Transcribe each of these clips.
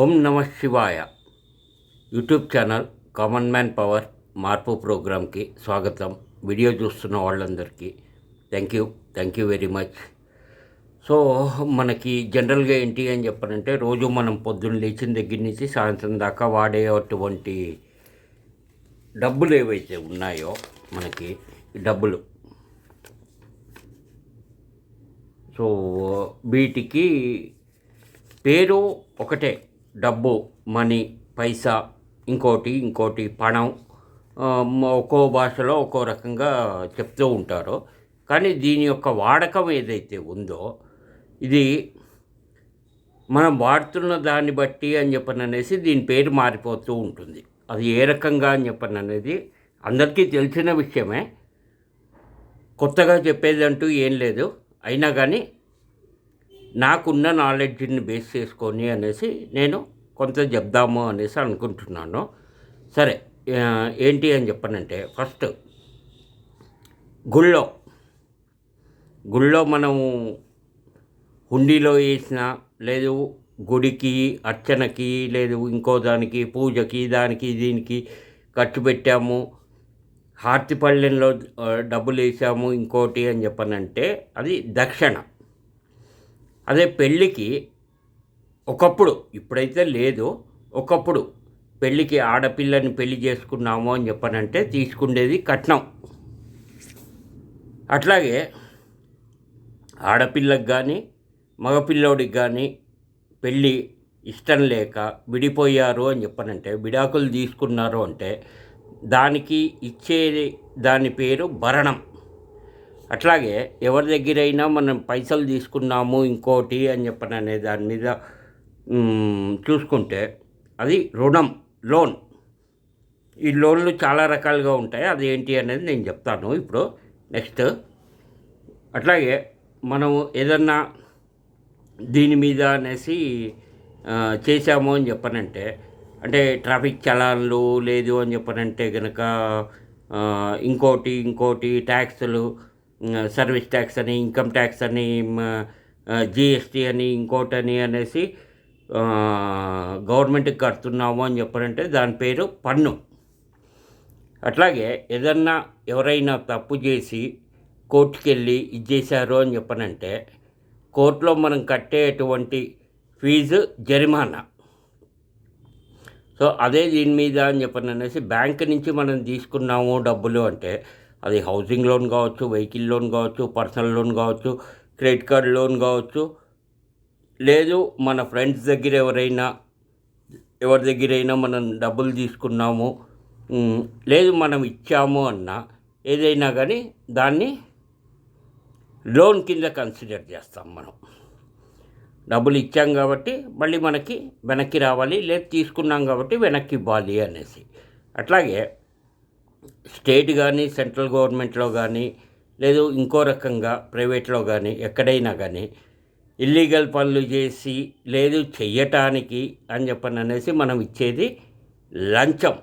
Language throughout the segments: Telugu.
ఓం నమ శివాయ YouTube channel common man power మార్పు ప్రోగ్రామ్కి స్వాగతం. వీడియో చూస్తున్న వాళ్ళందరికీ thank you very much. So మనకి జనరల్గా ఏంటి అని చెప్పారంటే, రోజు మనం పొద్దున్న లేచిన దగ్గర నుంచి సాయంత్రం దాకా వాడేటువంటి డబ్బులు ఏవైతే ఉన్నాయో మనకి డబ్బులు, సో వీటికి పేరు ఒకటే, డబ్బు, మనీ, పైసా, ఇంకోటి పణం. ఒక్కో భాషలో ఒక్కో రకంగా చెప్తూ ఉంటారు. కానీ దీని యొక్క వాడకం ఏదైతే ఉందో ఇది మనం వాడుతున్న దాన్ని బట్టి అని చెప్పననేసి దీని పేరు మారిపోతూ ఉంటుంది. అది ఏ రకంగా అని చెప్పననేది అందరికీ తెలిసిన విషయమే, కొత్తగా చెప్పేదంటూ ఏం లేదు. అయినా కానీ నాకున్న నాలెడ్జ్ని బేస్ చేసుకొని అనేసి నేను కొంత చెప్దాము అనేసి అనుకుంటున్నాను. సరే, ఏంటి అని చెప్పనంటే, ఫస్ట్ గుళ్ళో మనము హుండీలో వేసిన, లేదు గుడికి అర్చనకి, లేదు ఇంకో దానికి పూజకి, దానికి దీనికి ఖర్చు పెట్టాము, హారతి పళ్ళెంలో డబ్బులు వేసాము, ఇంకోటి అని చెప్పనంటే అది దక్షిణ. అదే పెళ్ళికి ఒకప్పుడు, ఇప్పుడైతే లేదు, ఒకప్పుడు పెళ్ళికి ఆడపిల్లని పెళ్లి చేసుకున్నాము అని చెప్పనంటే తీసుకునేది కట్నం. అట్లాగే ఆడపిల్లకి కానీ మగపిల్లోడికి కానీ పెళ్ళి ఇష్టం లేక విడిపోయారు అని చెప్పనంటే, విడాకులు తీసుకున్నారు అంటే దానికి ఇచ్చేది దాని పేరు భరణం. అట్లాగే ఎవరి దగ్గరైనా మనం పైసలు తీసుకున్నాము ఇంకోటి అని చెప్పననే దాని మీద చూసుకుంటే అది రుణం, లోన్. ఈ లోన్లు చాలా రకాలుగా ఉంటాయి. అది ఏంటి అనేది నేను చెప్తాను ఇప్పుడు నెక్స్ట్. అట్లాగే మనం ఏదన్నా దీని మీద అనేసి చేశాము అని చెప్పనంటే, అంటే ట్రాఫిక్ చలాన్లు లేదు అని చెప్పనంటే కనుక ఇంకోటి ట్యాక్సులు, సర్వీస్ ట్యాక్స్ అని, ఇన్కమ్ ట్యాక్స్ అని, జిఎస్టీ అని, ఇంకోటని అనేసి గవర్నమెంట్కి కడుతున్నాము అని చెప్పారంటే దాని పేరు పన్ను. అట్లాగే ఏదన్నా ఎవరైనా తప్పు చేసి కోర్టుకి వెళ్ళి ఇది చేశారు అని చెప్పనంటే కోర్టులో మనం కట్టేటువంటి ఫీజు జరిమానా. సో అదే దీని మీద అని చెప్పననేసి బ్యాంక్ నుంచి మనం తీసుకున్నాము డబ్బులు అంటే అది హౌసింగ్ లోన్ కావచ్చు, వెహికల్ లోన్ కావచ్చు, పర్సనల్ లోన్ కావచ్చు, క్రెడిట్ కార్డ్ లోన్ కావచ్చు, లేదు మన ఫ్రెండ్స్ దగ్గర ఎవరి దగ్గరైనా మనం డబ్బులు తీసుకున్నాము, లేదు మనం ఇచ్చాము అన్నా ఏదైనా కానీ దాన్ని లోన్ కింద కన్సిడర్ చేస్తాం. మనం డబ్బులు ఇచ్చాం కాబట్టి మళ్ళీ మనకి వెనక్కి రావాలి, లేదు తీసుకున్నాం కాబట్టి వెనక్కి ఇవ్వాలి అనేసి. అట్లాగే స్టేట్ కానీ సెంట్రల్ గవర్నమెంట్లో కానీ, లేదు ఇంకో రకంగా ప్రైవేట్లో కానీ ఎక్కడైనా కానీ ఇల్లీగల్ పనులు చేసి లేదు చెయ్యటానికి అని చెప్పననేసి మనం ఇచ్చేది లంచం.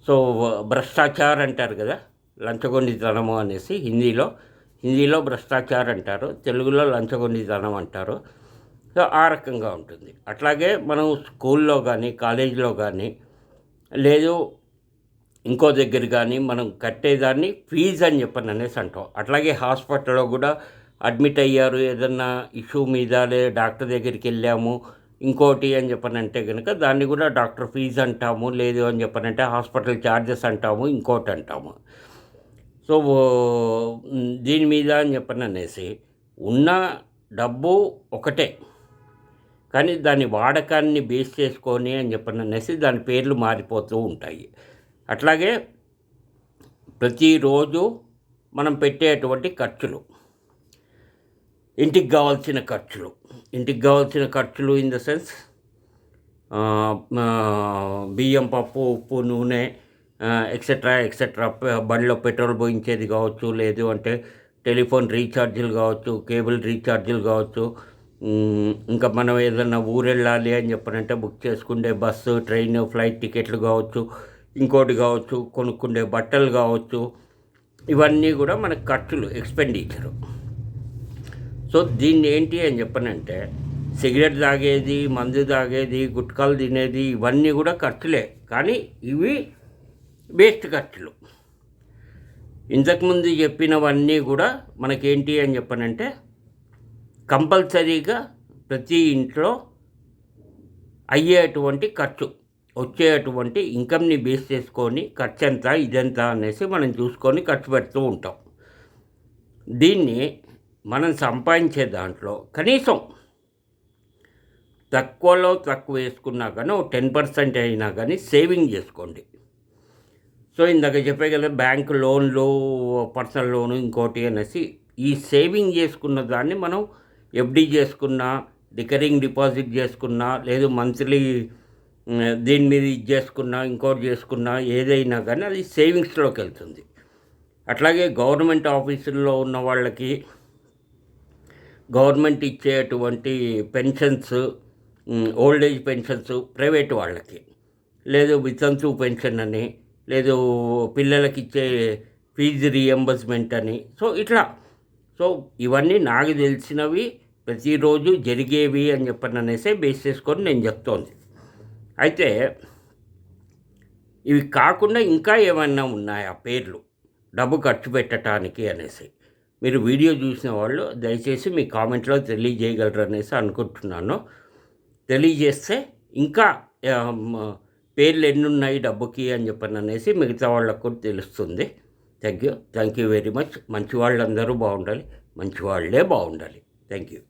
సో భ్రష్టాచార్ అంటారు కదా, లంచగొండితనము అనేసి హిందీలో భ్రష్టాచార్ అంటారు, తెలుగులో లంచగొండితనం అంటారు. సో ఆ రకంగా ఉంటుంది. అట్లాగే మనం స్కూల్లో కానీ కాలేజీలో కానీ లేదు ఇంకో దగ్గర కానీ మనం కట్టేదాన్ని ఫీజు అని చెప్పననేసి అంటాం. అట్లాగే హాస్పిటల్లో కూడా అడ్మిట్ అయ్యారు ఏదన్నా ఇష్యూ మీద, లేదా డాక్టర్ దగ్గరికి వెళ్ళాము ఇంకోటి అని చెప్పనంటే కనుక దాన్ని కూడా డాక్టర్ ఫీజు అంటాము, లేదు అని చెప్పనంటే హాస్పిటల్ ఛార్జెస్ అంటాము, ఇంకోటి అంటాము. సో దీని మీద అని చెప్పననేసి ఉన్న డబ్బు ఒకటే, కానీ దాని వాడకాన్ని బేస్ చేసుకొని అని చెప్పననేసి దాని పేర్లు మారిపోతూ ఉంటాయి. అట్లాగే ప్రతిరోజు మనం పెట్టేటువంటి ఖర్చులు, ఇంటికి కావాల్సిన ఖర్చులు ఇన్ ద సెన్స్ బియ్యం, పప్పు, ఉప్పు, నూనె, ఎక్సెట్రా, బండిలో పెట్రోల్ పోయించేది కావచ్చు, లేదు అంటే టెలిఫోన్ రీఛార్జీలు కావచ్చు, కేబుల్ రీఛార్జీలు కావచ్చు, ఇంకా మనం ఏదైనా ఊరెళ్ళాలి అని చెప్పనంటే బుక్ చేసుకుంటే బస్సు, ట్రైన్, ఫ్లైట్ టికెట్లు కావచ్చు, ఇంకోటి కావచ్చు, కొనుక్కుండే బట్టలు కావచ్చు, ఇవన్నీ కూడా మనకు ఖర్చులు, ఎక్స్పెండిచరు. సో దీన్ని ఏంటి అని చెప్పనంటే సిగరెట్ తాగేది, మందు తాగేది, గుట్కాలు తినేది ఇవన్నీ కూడా ఖర్చులే. కానీ ఇవి వేస్ట్ ఖర్చులు. ఇంతకుముందు చెప్పినవన్నీ కూడా మనకేంటి అని చెప్పనంటే కంపల్సరీగా ప్రతి ఇంట్లో అయ్యేటువంటి ఖర్చు, వచ్చేటువంటి ఇన్కమ్ని బేస్ చేసుకొని ఖర్చు ఎంత ఇదెంత అనేసి మనం చూసుకొని ఖర్చు పెడుతూ ఉంటాం. దీన్ని మనం సంపాదించే దాంట్లో కనీసం తక్కువలో తక్కువ వేసుకున్నా కానీ 10% అయినా కానీ సేవింగ్ చేసుకోండి. సో ఇందాక చెప్పే కదా బ్యాంక్ లోన్లు, పర్సనల్ లోను, ఇంకోటి అనేసి ఈ సేవింగ్ చేసుకున్న దాన్ని మనం ఎఫ్డి చేసుకున్నా, రికరింగ్ డిపాజిట్ చేసుకున్నా, లేదు మంత్లీ దీని మీద ఇది చేసుకున్నా, ఇంకోటి చేసుకున్నా, ఏదైనా కానీ అది సేవింగ్స్లోకి వెళ్తుంది. అట్లాగే గవర్నమెంట్ ఆఫీసుల్లో ఉన్న వాళ్ళకి గవర్నమెంట్ ఇచ్చేటువంటి pensions, old age pensions private వాళ్ళకి, లేదు వితంతు పెన్షన్ అని, లేదు పిల్లలకి ఇచ్చే ఫీజు రీఎంబర్స్మెంట్ అని. సో ఇట్లా ఇవన్నీ నాకు తెలిసినవి, ప్రతిరోజు జరిగేవి అని చెప్పననేసే బేస్ చేసుకొని నేను చెప్తోంది. అయితే ఇవి కాకుండా ఇంకా ఏమైనా ఉన్నాయా పేర్లు డబ్బు ఖర్చు పెట్టడానికి అనేసి మీరు వీడియో చూసిన వాళ్ళు దయచేసి మీ కామెంట్లో తెలియజేయగలరు అనేసి అనుకుంటున్నాను. తెలియజేస్తే ఇంకా పేర్లు ఎన్ని ఉన్నాయి డబ్బుకి అని చెప్పననేసి మిగతా వాళ్ళకు కూడా తెలుస్తుంది. Thank you very much. మంచి వాళ్ళందరూ బాగుండాలి, మంచి వాళ్ళే బాగుండాలి. Thank you.